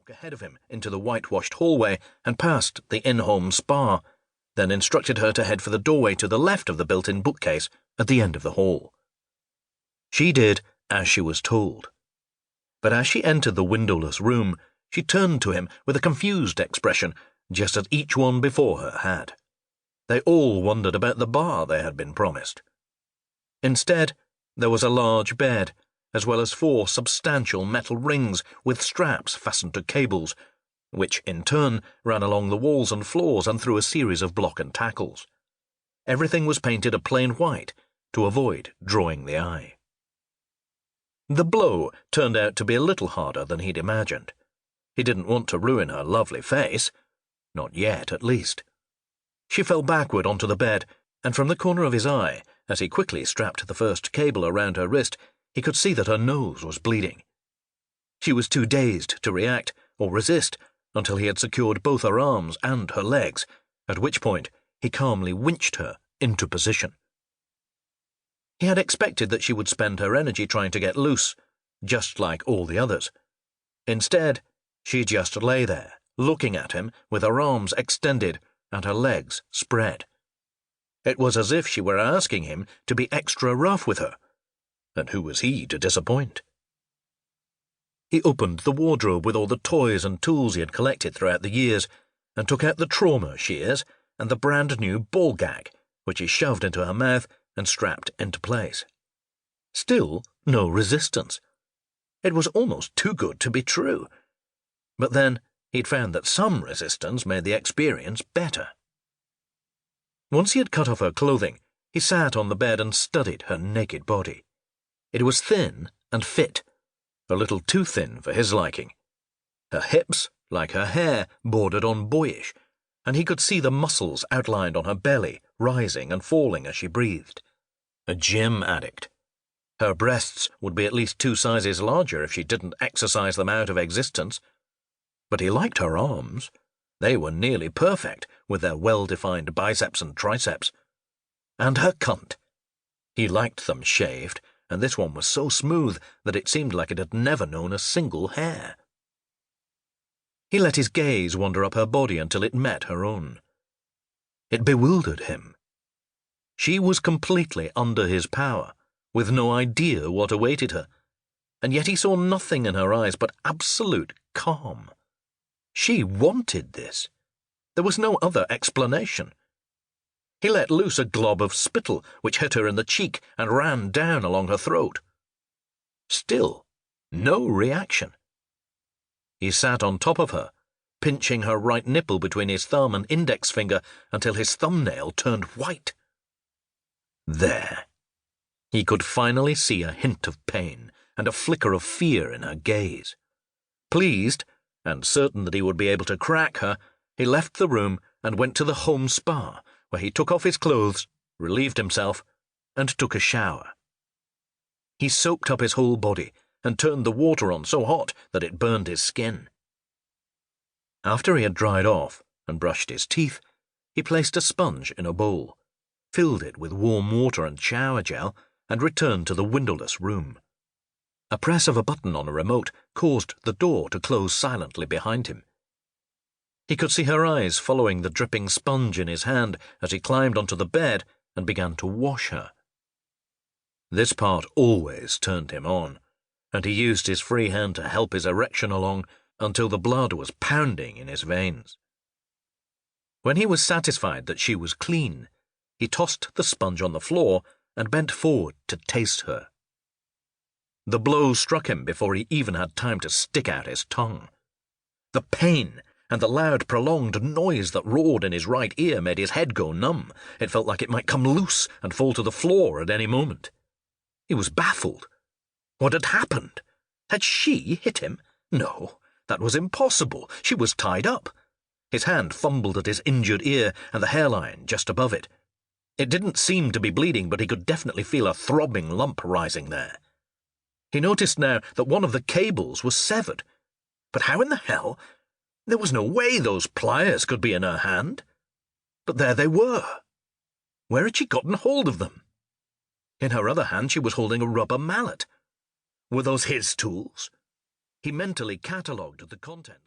walk ahead of him into the whitewashed hallway and past the in-home spa, then instructed her to head for the doorway to the left of the built-in bookcase at the end of the hall. She did as she was told. But as she entered the windowless room, she turned to him with a confused expression, just as each one before her had. They all wondered about the bar they had been promised. Instead, there was a large bed, as well as 4 substantial metal rings with straps fastened to cables, which in turn ran along the walls and floors and through a series of block and tackles. Everything was painted a plain white to avoid drawing the eye. The blow turned out to be a little harder than he'd imagined. He didn't want to ruin her lovely face. Not yet, at least. She fell backward onto the bed, and from the corner of his eye, as he quickly strapped the first cable around her wrist, he could see that her nose was bleeding. She was too dazed to react or resist until he had secured both her arms and her legs, at which point he calmly winched her into position. He had expected that she would spend her energy trying to get loose, just like all the others. Instead, she just lay there, looking at him with her arms extended and her legs spread. It was as if she were asking him to be extra rough with her, and who was he to disappoint? He opened the wardrobe with all the toys and tools he had collected throughout the years, and took out the trauma shears and the brand-new ball gag, which he shoved into her mouth and strapped into place. Still no resistance. It was almost too good to be true. But then he'd found that some resistance made the experience better. Once he had cut off her clothing, he sat on the bed and studied her naked body. It was thin and fit, a little too thin for his liking. Her hips, like her hair, bordered on boyish, and he could see the muscles outlined on her belly, rising and falling as she breathed. A gym addict. Her breasts would be at least 2 sizes larger if she didn't exercise them out of existence. But he liked her arms. They were nearly perfect, with their well-defined biceps and triceps. And her cunt. He liked them shaved, and this one was so smooth that it seemed like it had never known a single hair. He let his gaze wander up her body until it met her own. It bewildered him. She was completely under his power, with no idea what awaited her, and yet he saw nothing in her eyes but absolute calm. She wanted this. There was no other explanation. He let loose a glob of spittle, which hit her in the cheek and ran down along her throat. Still, no reaction. He sat on top of her, pinching her right nipple between his thumb and index finger until his thumbnail turned white. There. He could finally see a hint of pain and a flicker of fear in her gaze. Pleased, and certain that he would be able to crack her, he left the room and went to the home spa, where he took off his clothes, relieved himself, and took a shower. He soaked up his whole body and turned the water on so hot that it burned his skin. After he had dried off and brushed his teeth, he placed a sponge in a bowl, filled it with warm water and shower gel, and returned to the windowless room. A press of a button on a remote caused the door to close silently behind him. He could see her eyes following the dripping sponge in his hand as he climbed onto the bed and began to wash her. This part always turned him on, and he used his free hand to help his erection along until the blood was pounding in his veins. When he was satisfied that she was clean, he tossed the sponge on the floor and bent forward to taste her. The blow struck him before he even had time to stick out his tongue. The pain and the loud, prolonged noise that roared in his right ear made his head go numb. It felt like it might come loose and fall to the floor at any moment. He was baffled. What had happened? Had she hit him? No, that was impossible. She was tied up. His hand fumbled at his injured ear and the hairline just above it. It didn't seem to be bleeding, but he could definitely feel a throbbing lump rising there. He noticed now that one of the cables was severed. But how in the hell? There was no way those pliers could be in her hand. But there they were. Where had she gotten hold of them? In her other hand she was holding a rubber mallet. Were those his tools? He mentally catalogued the contents.